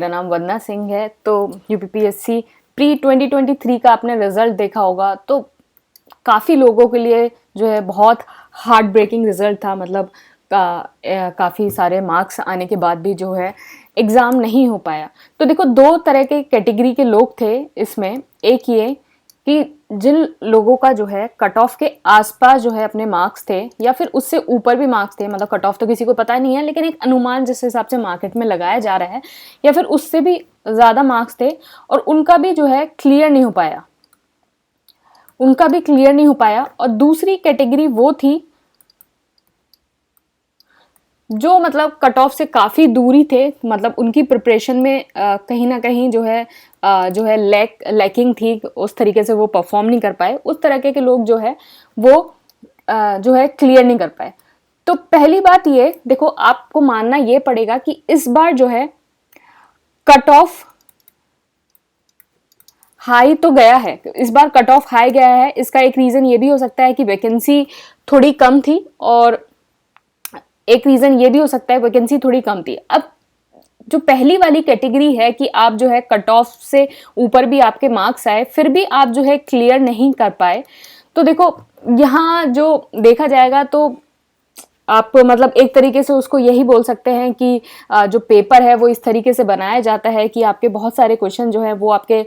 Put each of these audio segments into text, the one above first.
मेरा नाम वंदना सिंह है। तो यूपीपीएससी प्री 2023 का आपने रिजल्ट देखा होगा, तो काफ़ी लोगों के लिए जो है बहुत हार्ट ब्रेकिंग रिजल्ट था। मतलब काफ़ी सारे मार्क्स आने के बाद भी जो है एग्ज़ाम नहीं हो पाया। तो देखो, दो तरह के कैटेगरी के लोग थे इसमें। एक ये कि जिन लोगों का जो है कट ऑफ के आसपास जो है अपने मार्क्स थे, या फिर उससे ऊपर भी मार्क्स थे, मतलब कट ऑफ तो किसी को पता नहीं है, लेकिन एक अनुमान जिस हिसाब से मार्केट में लगाया जा रहा है, या फिर उससे भी ज़्यादा मार्क्स थे, और उनका भी जो है क्लियर नहीं हो पाया, उनका भी क्लियर नहीं हो पाया। और दूसरी कैटेगरी वो थी जो मतलब कट ऑफ से काफ़ी दूरी थे, मतलब उनकी प्रिपरेशन में कहीं ना कहीं जो है लैकिंग थी, उस तरीके से वो परफॉर्म नहीं कर पाए। उस तरह के लोग जो है वो जो है क्लियर नहीं कर पाए। तो पहली बात ये देखो, आपको मानना ये पड़ेगा कि इस बार जो है कट ऑफ हाई तो गया है, इस बार कट ऑफ हाई गया है। इसका एक रीज़न ये भी हो सकता है कि वैकेंसी थोड़ी कम थी, और एक रीज़न ये भी हो सकता है वैकेंसी थोड़ी कम थी। अब जो पहली वाली कैटेगरी है कि आप जो है कट ऑफ से ऊपर भी आपके मार्क्स आए, फिर भी आप जो है क्लियर नहीं कर पाए, तो देखो यहाँ जो देखा जाएगा तो आप मतलब एक तरीके से उसको यही बोल सकते हैं कि जो पेपर है वो इस तरीके से बनाया जाता है कि आपके बहुत सारे क्वेश्चन जो है वो आपके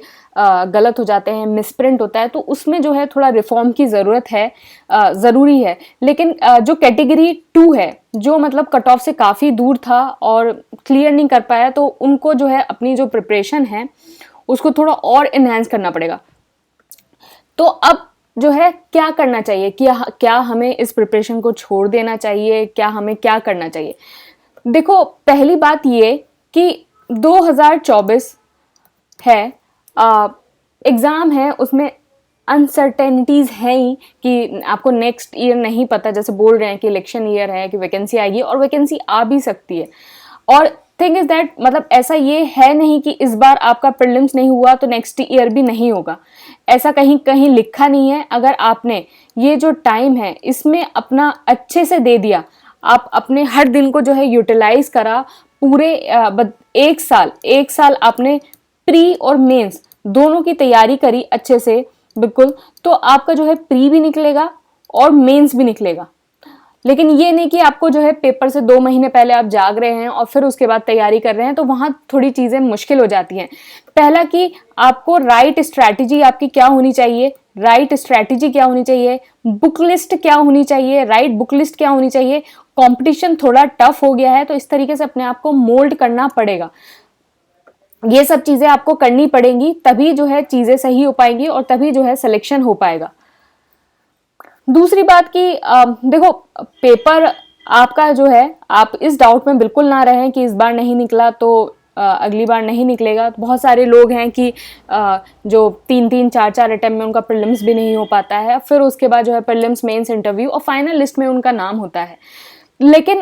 गलत हो जाते हैं, मिसप्रिंट होता है, तो उसमें जो है थोड़ा रिफॉर्म की ज़रूरत है, ज़रूरी है। लेकिन जो कैटेगरी 2 है, जो मतलब कट ऑफ से काफ़ी दूर था और क्लियर नहीं कर पाया, तो उनको जो है अपनी जो प्रिपरेशन है उसको थोड़ा और इन्हेंस करना पड़ेगा। तो अब जो है क्या करना चाहिए, क्या हमें इस प्रिपरेशन को छोड़ देना चाहिए, क्या हमें क्या करना चाहिए? देखो, पहली बात ये कि 2024 है, एग्ज़ाम है, उसमें अनसर्टेनिटीज़ हैं ही कि आपको नेक्स्ट ईयर नहीं पता। जैसे बोल रहे हैं कि इलेक्शन ईयर है, कि वैकेंसी आएगी, और वैकेंसी आ भी सकती है। और थिंग इज दैट, मतलब ऐसा ये है नहीं कि इस बार आपका प्रीलिम्स नहीं हुआ तो नेक्स्ट ईयर भी नहीं होगा, ऐसा कहीं कहीं लिखा नहीं है। अगर आपने ये जो टाइम है इसमें अपना अच्छे से दे दिया, आप अपने हर दिन को जो है यूटिलाइज करा, पूरे एक साल आपने प्री और मेंस दोनों की तैयारी करी अच्छे से, बिल्कुल, तो आपका जो है प्री भी निकलेगा और मेंस भी निकलेगा। लेकिन ये नहीं कि आपको जो है पेपर से 2 महीने पहले आप जाग रहे हैं और फिर उसके बाद तैयारी कर रहे हैं, तो वहां थोड़ी चीजें मुश्किल हो जाती हैं। पहला कि आपको राइट स्ट्रैटेजी आपकी क्या होनी चाहिए, राइट स्ट्रैटेजी क्या होनी चाहिए, बुक लिस्ट क्या होनी चाहिए, राइट बुक लिस्ट क्या होनी चाहिए। कंपटीशन थोड़ा टफ हो गया है, तो इस तरीके से अपने आप को मोल्ड करना पड़ेगा। ये सब चीजें आपको करनी पड़ेंगी, तभी जो है चीजें सही हो पाएंगी और तभी जो है सिलेक्शन हो पाएगा। दूसरी बात कि देखो, पेपर आपका जो है, आप इस डाउट में बिल्कुल ना रहें कि इस बार नहीं निकला तो अगली बार नहीं निकलेगा। तो बहुत सारे लोग हैं कि जो 3-3 4-4 अटेम्प्ट में उनका प्रीलिम्स भी नहीं हो पाता है, फिर उसके बाद जो है प्रीलिम्स, मेंस, इंटरव्यू और फाइनल लिस्ट में उनका नाम होता है। लेकिन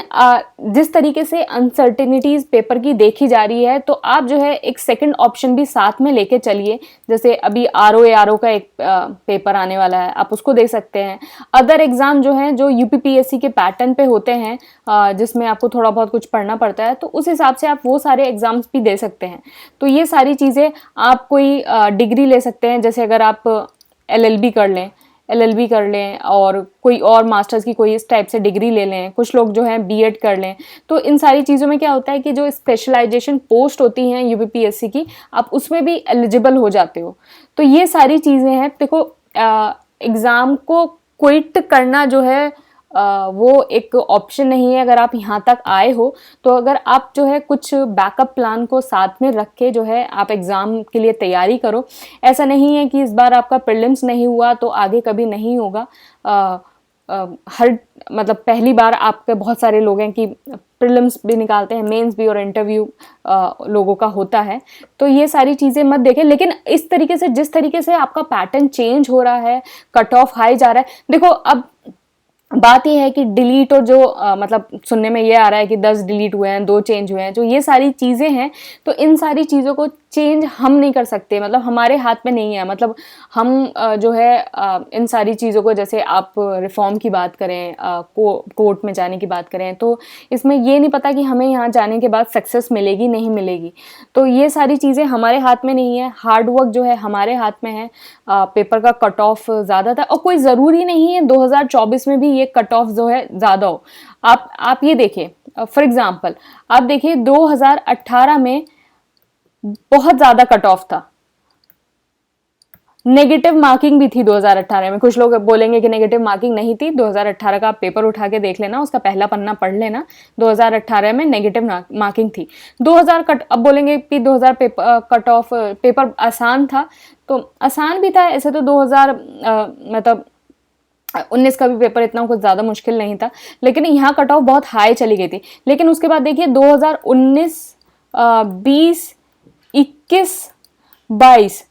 जिस तरीके से अनसर्टेनिटीज पेपर की देखी जा रही है, तो आप जो है एक सेकंड ऑप्शन भी साथ में लेके चलिए। जैसे अभी आरओ का एक पेपर आने वाला है, आप उसको दे सकते हैं। अदर एग्जाम जो हैं, जो यूपीपीएससी के पैटर्न पे होते हैं, जिसमें आपको थोड़ा बहुत कुछ पढ़ना पड़ता है, तो उस हिसाब से आप वो सारे एग्जाम्स भी दे सकते हैं। तो ये सारी चीज़ें, आप कोई डिग्री ले सकते हैं, जैसे अगर आप एलएलबी कर लें और कोई और मास्टर्स की कोई इस टाइप से डिग्री ले लें। कुछ लोग जो हैं बीएड कर लें। तो इन सारी चीज़ों में क्या होता है कि जो स्पेशलाइजेशन पोस्ट होती हैं यूपीपीएससी की, आप उसमें भी एलिजिबल हो जाते हो। तो ये सारी चीज़ें हैं। देखो, एग्ज़ाम को क्विट करना जो है वो एक ऑप्शन नहीं है। अगर आप यहाँ तक आए हो, तो अगर आप जो है कुछ बैकअप प्लान को साथ में रख के जो है आप एग्ज़ाम के लिए तैयारी करो। ऐसा नहीं है कि इस बार आपका प्रीलिम्स नहीं हुआ तो आगे कभी नहीं होगा। हर मतलब पहली बार आपके बहुत सारे लोग हैं कि प्रीलिम्स भी निकालते हैं, मेंस भी, और इंटरव्यू लोगों का होता है। तो ये सारी चीज़ें मत देखें। लेकिन इस तरीके से, जिस तरीके से आपका पैटर्न चेंज हो रहा है, कट ऑफ हाई जा रहा है, देखो अब बात ये है कि डिलीट और जो मतलब सुनने में ये आ रहा है कि 10 डिलीट हुए हैं, 2 चेंज हुए हैं, जो ये सारी चीज़ें हैं, तो इन सारी चीज़ों को चेंज हम नहीं कर सकते, मतलब हमारे हाथ में नहीं है। मतलब हम जो है इन सारी चीज़ों को, जैसे आप रिफॉर्म की बात करें, कोर्ट में जाने की बात करें, तो इसमें ये नहीं पता कि हमें यहाँ जाने के बाद सक्सेस मिलेगी नहीं मिलेगी। तो ये सारी चीज़ें हमारे हाथ में नहीं है। हार्ड वर्क जो है हमारे हाथ में है। पेपर का कट ऑफ ज़्यादा था, और कोई ज़रूरी नहीं है 2024 में भी ये कट ऑफ जो है ज़्यादा हो। आप ये देखिए, फॉर एग्जांपल आप देखिए 2018 में बहुत ज़्यादा कट ऑफ था, नेगेटिव मार्किंग भी थी 2018 में। कुछ लोग बोलेंगे कि नेगेटिव मार्किंग नहीं थी, 2018 का आप पेपर उठा के देख लेना, उसका पहला पन्ना पढ़ लेना, 2018 में नेगेटिव मार्किंग थी। 2000 कट, अब बोलेंगे कि 2000 कट ऑफ पेपर आसान था, तो आसान भी था ऐसे तो 2000 मतलब 19 का भी पेपर इतना कुछ ज़्यादा मुश्किल नहीं था, लेकिन यहाँ कट ऑफ बहुत हाई चली गई थी। लेकिन उसके बाद देखिए 2019, 20, 21, 22,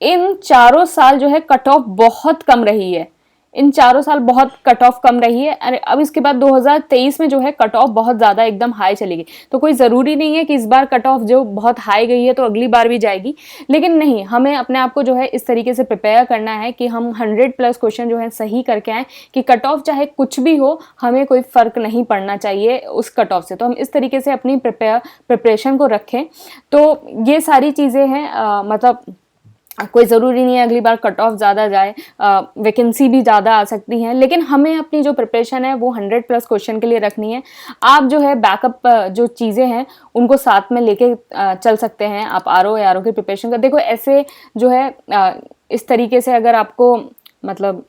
इन चारों साल जो है कट ऑफ बहुत कम रही है। इन चारों साल बहुत कट ऑफ कम रही है। अरे अब इसके बाद 2023 में जो है कट ऑफ बहुत ज़्यादा एकदम हाई चली गई। तो कोई ज़रूरी नहीं है कि इस बार कट ऑफ जो बहुत हाई गई है तो अगली बार भी जाएगी, लेकिन नहीं, हमें अपने आप को जो है इस तरीके से प्रिपेयर करना है कि हम 100+ क्वेश्चन जो है सही करके आएँ, कि कट ऑफ चाहे कुछ भी हो हमें कोई फ़र्क नहीं पड़ना चाहिए उस कट ऑफ से। तो हम इस तरीके से अपनी प्रिपरेशन को रखें। तो ये सारी चीज़ें हैं, मतलब कोई ज़रूरी नहीं है अगली बार कट ऑफ ज़्यादा जाए, वैकेंसी भी ज़्यादा आ सकती हैं, लेकिन हमें अपनी जो प्रिपरेशन है वो 100+ क्वेश्चन के लिए रखनी है। आप जो है बैकअप जो चीज़ें हैं उनको साथ में लेके चल सकते हैं। आप आर ओ की प्रिपरेशन कर देखो, ऐसे जो है इस तरीके से अगर आपको मतलब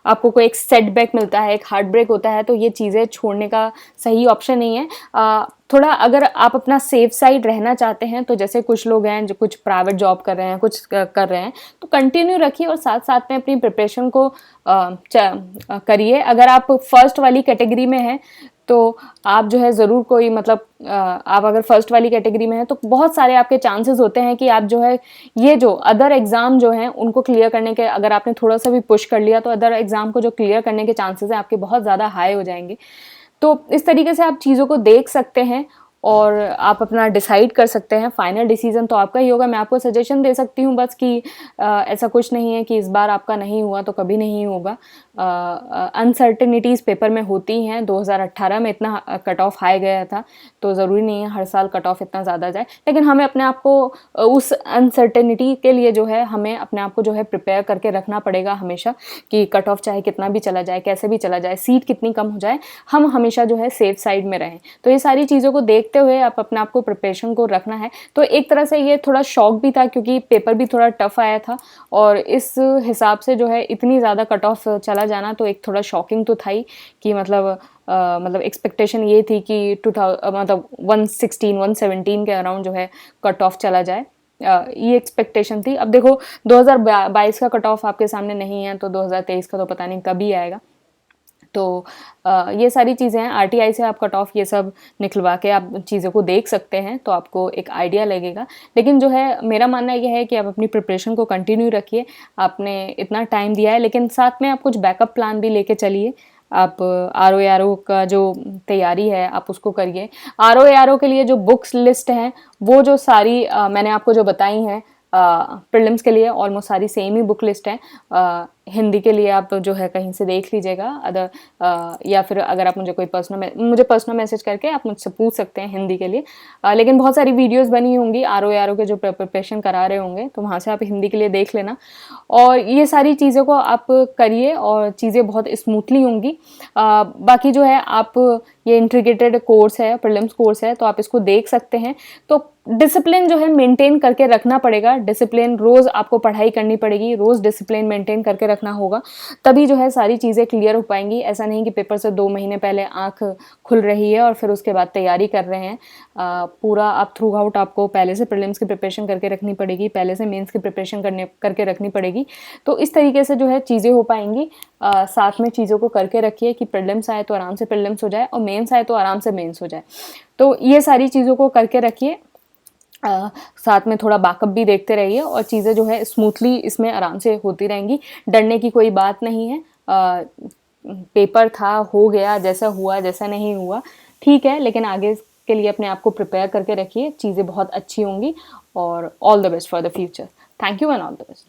आपको कोई एक सेटबैक मिलता है, एक हार्ट ब्रेक होता है, तो ये चीज़ें छोड़ने का सही ऑप्शन नहीं है। थोड़ा अगर आप अपना सेफ साइड रहना चाहते हैं, तो जैसे कुछ लोग हैं जो कुछ प्राइवेट जॉब कर रहे हैं, कुछ कर रहे हैं, तो कंटिन्यू रखिए और साथ साथ में अपनी प्रिपरेशन को करिए। अगर आप फर्स्ट वाली कैटेगरी में हैं तो आप जो है ज़रूर कोई मतलब आप अगर फर्स्ट वाली कैटेगरी में हैं तो बहुत सारे आपके चांसेस होते हैं कि आप जो है ये जो अदर एग्ज़ाम जो हैं उनको क्लियर करने के, अगर आपने थोड़ा सा भी पुश कर लिया तो अदर एग्ज़ाम को जो क्लियर करने के चांसेस हैं आपके बहुत ज़्यादा हाई हो जाएंगे। तो इस तरीके से आप चीज़ों को देख सकते हैं और आप अपना डिसाइड कर सकते हैं। फाइनल डिसीजन तो आपका ही होगा। मैं आपको सजेशन दे सकती हूँ बस कि ऐसा कुछ नहीं है कि इस बार आपका नहीं हुआ तो कभी नहीं होगा। अनसर्टेनिटीज़ पेपर में होती हैं। 2018 में इतना कट ऑफ हाई गया था, तो ज़रूरी नहीं है हर साल कट ऑफ इतना ज़्यादा जाए, लेकिन हमें अपने आप को उस अनसर्टेनिटी के लिए जो है हमें अपने आप को जो है प्रिपेयर करके रखना पड़ेगा हमेशा, कि कट ऑफ चाहे कितना भी चला जाए, कैसे भी चला जाए, सीट कितनी कम हो जाए, हम हमेशा जो है सेफ साइड में रहें। तो ये सारी चीज़ों को देखते हुए आप अपने आप को प्रिपरेशन को रखना है। तो एक तरह से ये थोड़ा शॉक भी था क्योंकि पेपर भी थोड़ा टफ आया था, और इस हिसाब से जो है इतनी ज़्यादा कट ऑफ चला जाना तो एक थोड़ा शॉकिंग तो था ही, कि मतलब एक्सपेक्टेशन ये थी कि 116 117 के अराउंड जो है कट ऑफ चला जाए, ये एक्सपेक्टेशन थी। अब देखो 2022 का कट ऑफ आपके सामने नहीं है, तो 2023 का तो पता नहीं कब ही आएगा। तो ये सारी चीज़ें हैं। आरटीआई से आप कट ऑफ ये सब निकलवा के आप चीज़ों को देख सकते हैं, तो आपको एक आइडिया लगेगा। लेकिन जो है मेरा मानना यह है कि आप अपनी प्रिपरेशन को कंटिन्यू रखिए। आपने इतना टाइम दिया है, लेकिन साथ में आप कुछ बैकअप प्लान भी लेके चलिए। आप आर ओ का जो तैयारी है आप उसको करिए। आर ओ के लिए जो बुक्स लिस्ट हैं वो जो सारी मैंने आपको जो बताई हैं, प्रीलिम्स के लिए ऑलमोस्ट सारी सेम ही बुक लिस्ट है। हिंदी के लिए आप जो है कहीं से देख लीजिएगा, या फिर अगर आप मुझे पर्सनल मैसेज करके आप मुझसे पूछ सकते हैं हिंदी के लिए। लेकिन बहुत सारी वीडियोस बनी होंगी आर ओ के जो प्रिपरेशन करा रहे होंगे, तो वहाँ से आप हिंदी के लिए देख लेना। और ये सारी चीज़ों को आप करिए और चीज़ें बहुत स्मूथली होंगी। बाकी जो है आप ये इंटीग्रेटेड कोर्स है, प्रीलिम्स कोर्स है, तो आप इसको देख सकते हैं। तो डिसिप्लिन जो है मेंटेन करके रखना पड़ेगा। डिसिप्लिन, रोज़ आपको पढ़ाई करनी पड़ेगी, रोज़ डिसिप्लिन मेंटेन करके रखना होगा, तभी जो है सारी चीज़ें क्लियर हो पाएंगी। ऐसा नहीं कि पेपर से 2 महीने पहले आंख खुल रही है और फिर उसके बाद तैयारी कर रहे हैं। पूरा आप थ्रू आउट आपको पहले से प्रीलिम्स की प्रिपरेशन करके रखनी पड़ेगी, पहले से मेंस की प्रिपरेशन करके रखनी पड़ेगी। तो इस तरीके से जो है चीज़ें हो पाएंगी। साथ में चीज़ों को करके रखिए कि प्रीलिम्स आए तो आराम से प्रीलिम्स हो जाए और मेंस आए तो आराम से मेंस हो जाए। तो ये सारी चीज़ों को करके रखिए। साथ में थोड़ा बैकअप भी देखते रहिए और चीज़ें जो है स्मूथली इसमें आराम से होती रहेंगी। डरने की कोई बात नहीं है। पेपर था, हो गया, जैसा हुआ जैसा नहीं हुआ ठीक है, लेकिन आगे के लिए अपने आप को प्रिपेयर करके रखिए, चीज़ें बहुत अच्छी होंगी और all the best for the future. Thank you and all the best.